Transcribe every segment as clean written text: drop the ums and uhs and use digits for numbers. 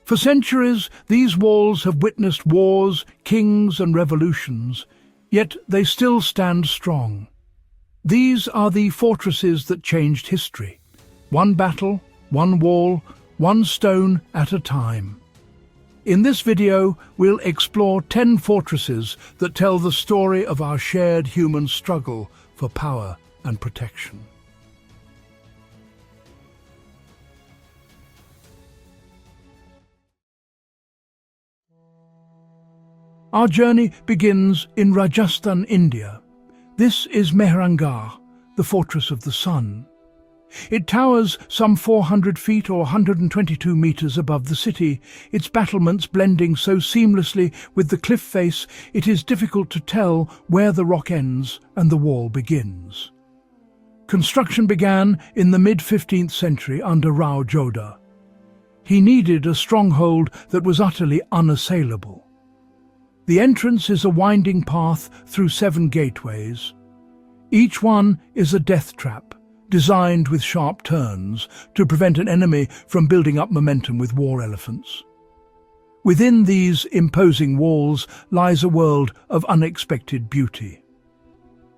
For centuries, these walls have witnessed wars, kings and revolutions, yet they still stand strong. These are the fortresses that changed history. One battle, one wall, one stone at a time. In this video, we'll explore 10 fortresses that tell the story of our shared human struggle for power and protection. Our journey begins in Rajasthan, India. This is Mehrangarh, the Fortress of the Sun. It towers some 400 feet or 122 meters above the city, its battlements blending so seamlessly with the cliff face it is difficult to tell where the rock ends and the wall begins. Construction began in the mid-15th century under Rao Jodha. He needed a stronghold that was utterly unassailable. The entrance is a winding path through 7 gateways. Each one is a death trap, designed with sharp turns to prevent an enemy from building up momentum with war elephants. Within these imposing walls lies a world of unexpected beauty.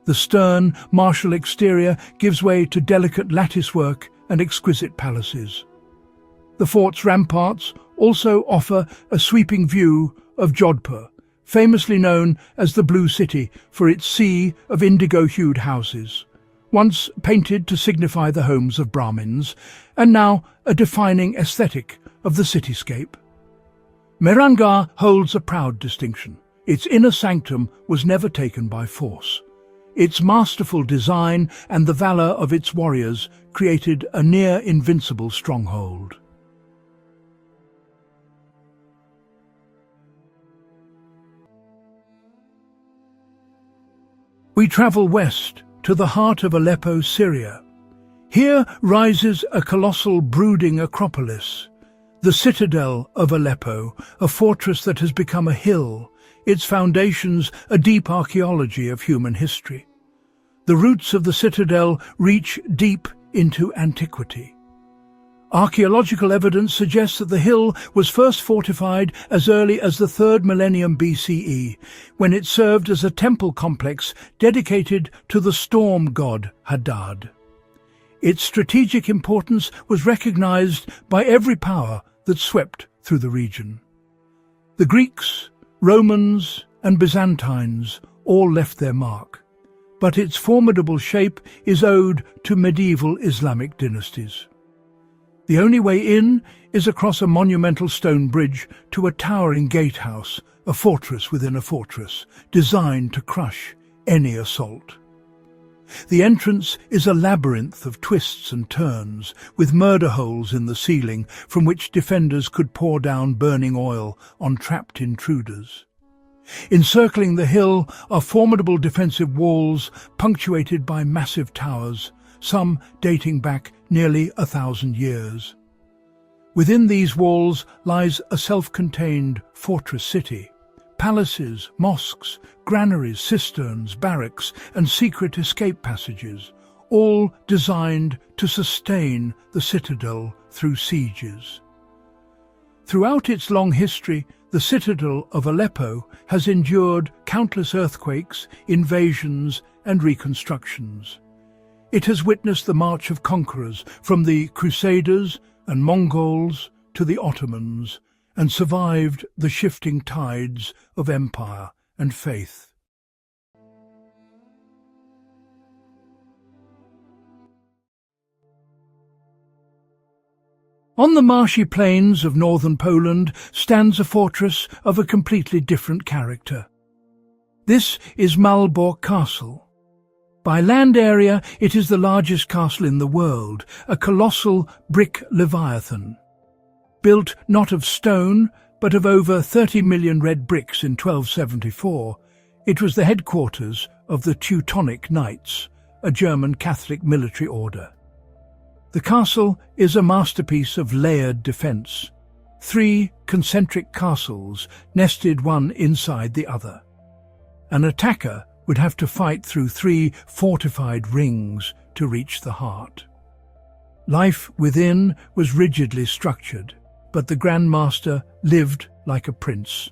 The stern, martial exterior gives way to delicate latticework and exquisite palaces. The fort's ramparts also offer a sweeping view of Jodhpur, famously known as the Blue City for its sea of indigo-hued houses, once painted to signify the homes of Brahmins, and now a defining aesthetic of the cityscape. Mehrangarh holds a proud distinction. Its inner sanctum was never taken by force. Its masterful design and the valor of its warriors created a near-invincible stronghold. We travel west to the heart of Aleppo, Syria. Here rises a colossal brooding acropolis, the Citadel of Aleppo, a fortress that has become a hill, its foundations a deep archaeology of human history. The roots of the citadel reach deep into antiquity. Archaeological evidence suggests that the hill was first fortified as early as the 3rd millennium BCE, when it served as a temple complex dedicated to the storm god Hadad. Its strategic importance was recognized by every power that swept through the region. The Greeks, Romans, and Byzantines all left their mark, but its formidable shape is owed to medieval Islamic dynasties. The only way in is across a monumental stone bridge to a towering gatehouse, a fortress within a fortress, designed to crush any assault. The entrance is a labyrinth of twists and turns, with murder holes in the ceiling from which defenders could pour down burning oil on trapped intruders. Encircling the hill are formidable defensive walls punctuated by massive towers, some dating back nearly 1,000 years. Within these walls lies a self-contained fortress city. Palaces, mosques, granaries, cisterns, barracks, and secret escape passages, all designed to sustain the citadel through sieges. Throughout its long history, the citadel of Aleppo has endured countless earthquakes, invasions, and reconstructions. It has witnessed the march of conquerors, from the Crusaders and Mongols to the Ottomans, and survived the shifting tides of empire and faith. On the marshy plains of northern Poland stands a fortress of a completely different character. This is Malbork Castle. By land area, it is the largest castle in the world, a colossal brick leviathan. Built not of stone, but of over 30 million red bricks in 1274, it was the headquarters of the Teutonic Knights, a German Catholic military order. The castle is a masterpiece of layered defence, 3 concentric castles nested one inside the other. An attacker would have to fight through 3 fortified rings to reach the heart. Life within was rigidly structured, but the Grand Master lived like a prince.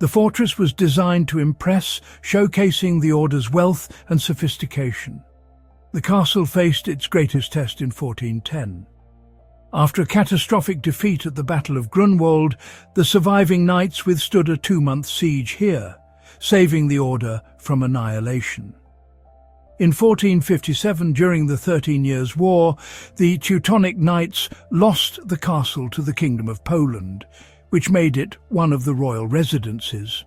The fortress was designed to impress, showcasing the order's wealth and sophistication. The castle faced its greatest test in 1410. After a catastrophic defeat at the Battle of Grunwald, the surviving knights withstood a 2-month siege here, saving the order from annihilation. In 1457, during the 13 Years' War, the Teutonic Knights lost the castle to the Kingdom of Poland, which made it one of the royal residences.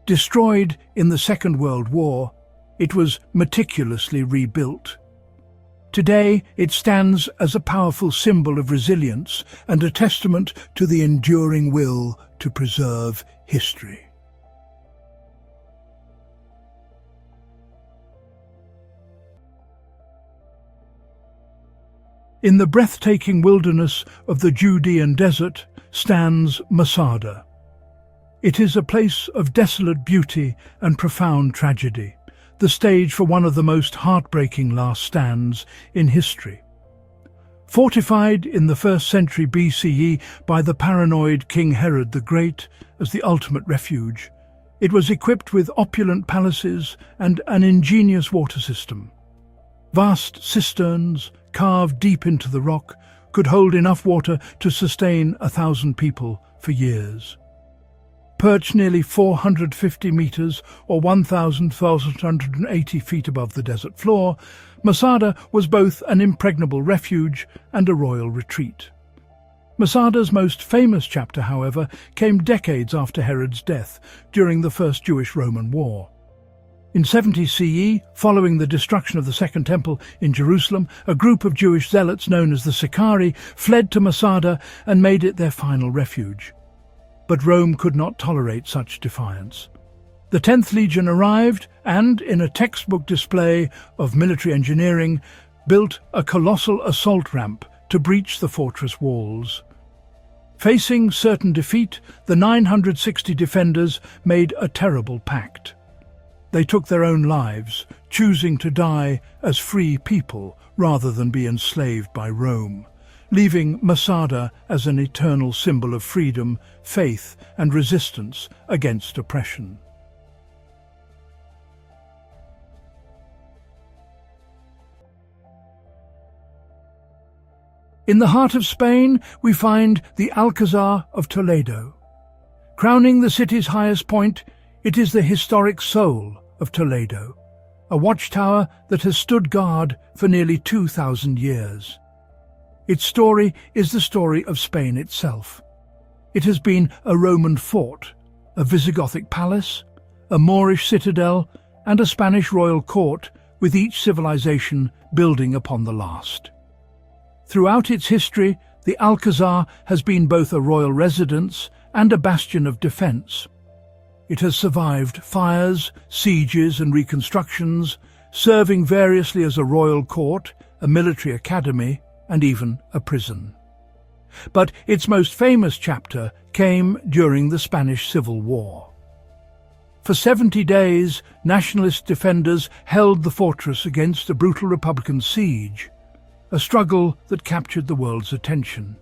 Destroyed in the Second World War, it was meticulously rebuilt. Today, it stands as a powerful symbol of resilience and a testament to the enduring will to preserve history. In the breathtaking wilderness of the Judean desert stands Masada. It is a place of desolate beauty and profound tragedy, the stage for one of the most heartbreaking last stands in history. Fortified in the 1st century BCE by the paranoid King Herod the Great as the ultimate refuge, it was equipped with opulent palaces and an ingenious water system. Vast cisterns, carved deep into the rock, could hold enough water to sustain 1,000 people for years. Perched nearly 450 meters or 1,480 feet above the desert floor, Masada was both an impregnable refuge and a royal retreat. Masada's most famous chapter, however, came decades after Herod's death, during the First Jewish-Roman War. In 70 CE, following the destruction of the Second Temple in Jerusalem, a group of Jewish zealots known as the Sicarii fled to Masada and made it their final refuge. But Rome could not tolerate such defiance. The 10th Legion arrived and, in a textbook display of military engineering, built a colossal assault ramp to breach the fortress walls. Facing certain defeat, the 960 defenders made a terrible pact. They took their own lives, choosing to die as free people rather than be enslaved by Rome, leaving Masada as an eternal symbol of freedom, faith, and resistance against oppression. In the heart of Spain, we find the Alcazar of Toledo. Crowning the city's highest point, it is the historic soul of Toledo, a watchtower that has stood guard for nearly 2,000 years. Its story is the story of Spain itself. It has been a Roman fort, a Visigothic palace, a Moorish citadel, and a Spanish royal court, with each civilization building upon the last. Throughout its history, the Alcazar has been both a royal residence and a bastion of defense. It has survived fires, sieges, and reconstructions, serving variously as a royal court, a military academy, and even a prison. But its most famous chapter came during the Spanish Civil War. For 70 days, nationalist defenders held the fortress against a brutal Republican siege, a struggle that captured the world's attention.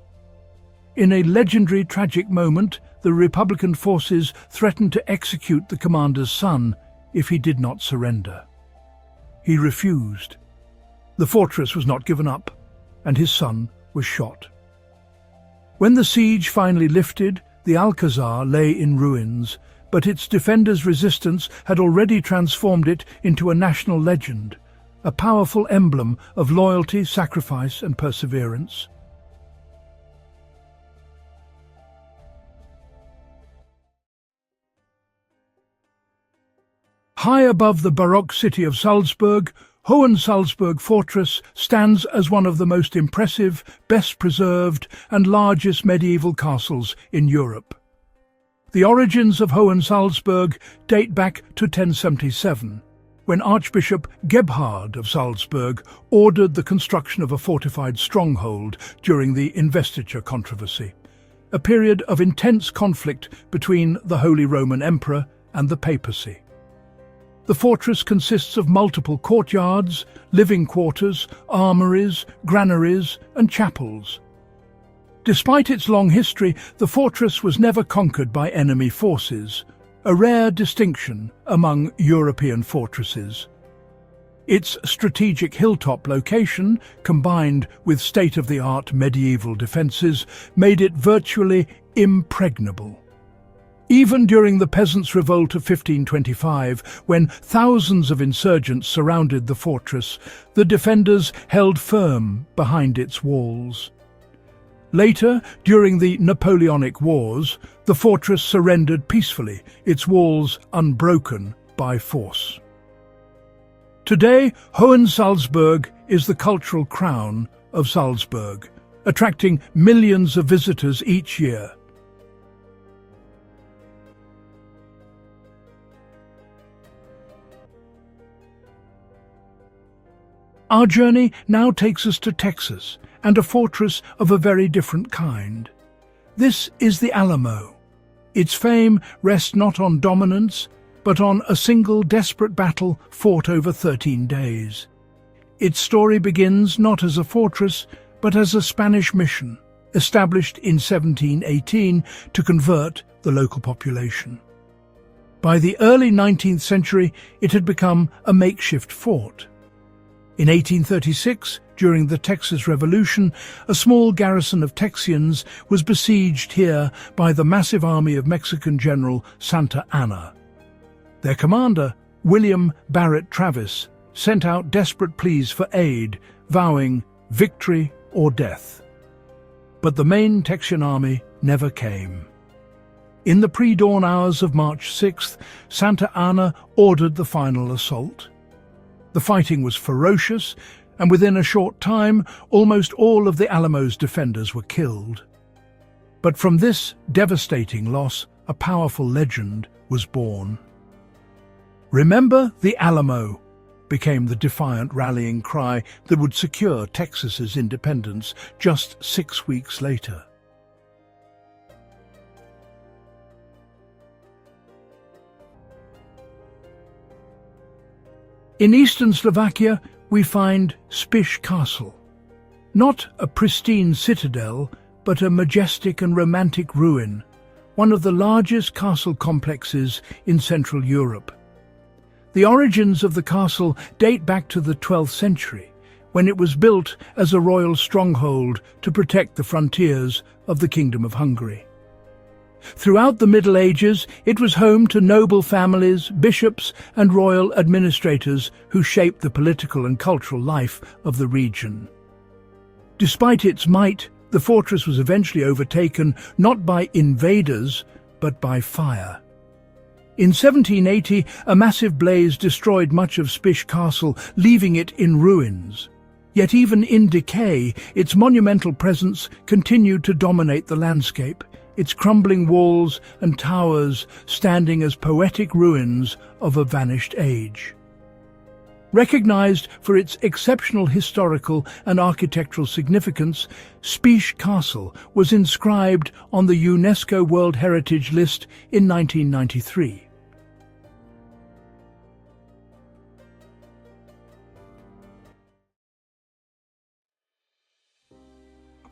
In a legendary tragic moment, the Republican forces threatened to execute the commander's son if he did not surrender. He refused. The fortress was not given up, and his son was shot. When the siege finally lifted, the Alcazar lay in ruins, but its defenders' resistance had already transformed it into a national legend, a powerful emblem of loyalty, sacrifice, and perseverance. High above the Baroque city of Salzburg, Hohensalzburg Fortress stands as one of the most impressive, best-preserved, and largest medieval castles in Europe. The origins of Hohensalzburg date back to 1077, when Archbishop Gebhard of Salzburg ordered the construction of a fortified stronghold during the investiture controversy, a period of intense conflict between the Holy Roman Emperor and the papacy. The fortress consists of multiple courtyards, living quarters, armories, granaries, and chapels. Despite its long history, the fortress was never conquered by enemy forces, a rare distinction among European fortresses. Its strategic hilltop location, combined with state-of-the-art medieval defences, made it virtually impregnable. Even during the Peasants' Revolt of 1525, when thousands of insurgents surrounded the fortress, the defenders held firm behind its walls. Later, during the Napoleonic Wars, the fortress surrendered peacefully, its walls unbroken by force. Today, Hohensalzburg is the cultural crown of Salzburg, attracting millions of visitors each year. Our journey now takes us to Texas, and a fortress of a very different kind. This is the Alamo. Its fame rests not on dominance, but on a single desperate battle fought over 13 days. Its story begins not as a fortress, but as a Spanish mission, established in 1718 to convert the local population. By the early 19th century, it had become a makeshift fort. In 1836, during the Texas Revolution, a small garrison of Texians was besieged here by the massive army of Mexican General Santa Anna. Their commander, William Barrett Travis, sent out desperate pleas for aid, vowing victory or death. But the main Texian army never came. In the pre-dawn hours of March 6th, Santa Anna ordered the final assault. The fighting was ferocious, and within a short time, almost all of the Alamo's defenders were killed. But from this devastating loss, a powerful legend was born. "Remember the Alamo" became the defiant rallying cry that would secure Texas's independence just 6 weeks later. In eastern Slovakia, we find Spiš Castle. Not a pristine citadel, but a majestic and romantic ruin, one of the largest castle complexes in Central Europe. The origins of the castle date back to the 12th century, when it was built as a royal stronghold to protect the frontiers of the Kingdom of Hungary. Throughout the Middle Ages, it was home to noble families, bishops, and royal administrators who shaped the political and cultural life of the region. Despite its might, the fortress was eventually overtaken not by invaders, but by fire. In 1780, a massive blaze destroyed much of Spiš Castle, leaving it in ruins. Yet even in decay, its monumental presence continued to dominate the landscape, its crumbling walls and towers standing as poetic ruins of a vanished age. Recognized for its exceptional historical and architectural significance, Spiš Castle was inscribed on the UNESCO World Heritage List in 1993.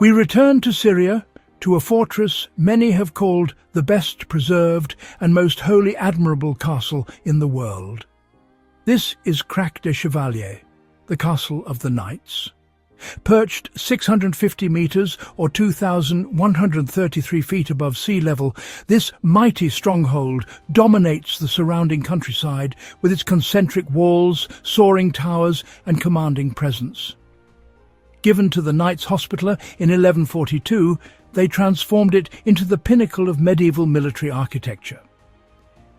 We return to Syria, to a fortress many have called the best preserved and most wholly admirable castle in the world. This is Krac des Chevaliers, the Castle of the Knights. Perched 650 metres or 2,133 feet above sea level, this mighty stronghold dominates the surrounding countryside with its concentric walls, soaring towers and commanding presence. Given to the Knights Hospitaller in 1142, they transformed it into the pinnacle of medieval military architecture.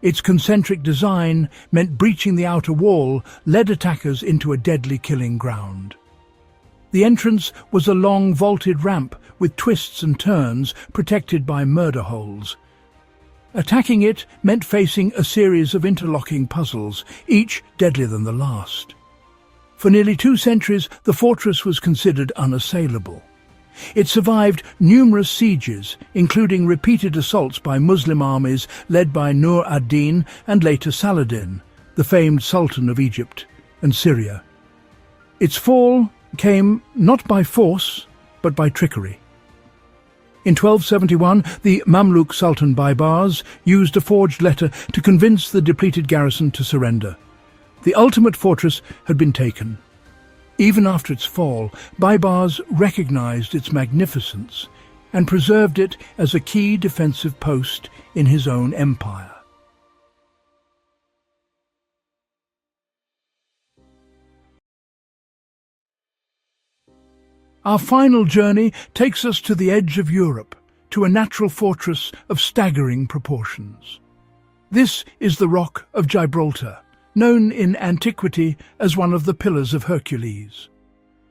Its concentric design meant breaching the outer wall led attackers into a deadly killing ground. The entrance was a long vaulted ramp with twists and turns protected by murder holes. Attacking it meant facing a series of interlocking puzzles, each deadlier than the last. For nearly 2 centuries, the fortress was considered unassailable. It survived numerous sieges, including repeated assaults by Muslim armies led by Nur ad-Din and later Saladin, the famed Sultan of Egypt and Syria. Its fall came not by force, but by trickery. In 1271, the Mamluk Sultan Baybars used a forged letter to convince the depleted garrison to surrender. The ultimate fortress had been taken. Even after its fall, Baybars recognized its magnificence and preserved it as a key defensive post in his own empire. Our final journey takes us to the edge of Europe, to a natural fortress of staggering proportions. This is the Rock of Gibraltar, known in antiquity as one of the Pillars of Hercules.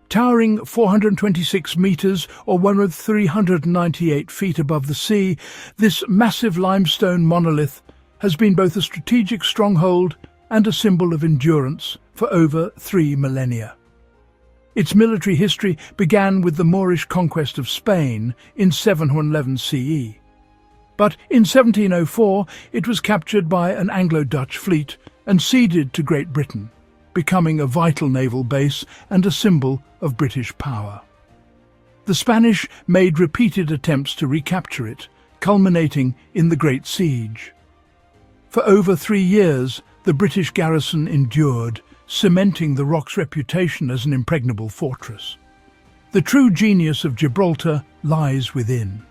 Towering 426 metres or 398 feet above the sea, this massive limestone monolith has been both a strategic stronghold and a symbol of endurance for over 3 millennia. Its military history began with the Moorish conquest of Spain in 711 CE. But in 1704 it was captured by an Anglo-Dutch fleet and ceded to Great Britain, becoming a vital naval base and a symbol of British power. The Spanish made repeated attempts to recapture it, culminating in the Great Siege. For over 3 years, the British garrison endured, cementing the Rock's reputation as an impregnable fortress. The true genius of Gibraltar lies within.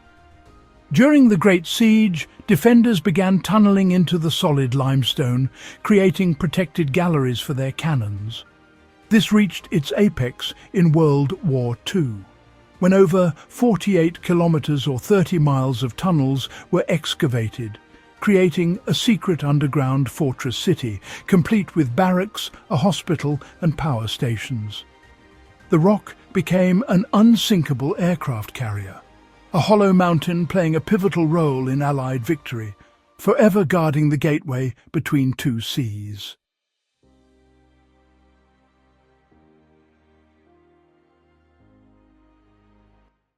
During the Great Siege, defenders began tunnelling into the solid limestone, creating protected galleries for their cannons. This reached its apex in World War II, when over 48 kilometres or 30 miles of tunnels were excavated, creating a secret underground fortress city, complete with barracks, a hospital and power stations. The Rock became an unsinkable aircraft carrier, a hollow mountain playing a pivotal role in Allied victory, forever guarding the gateway between two seas.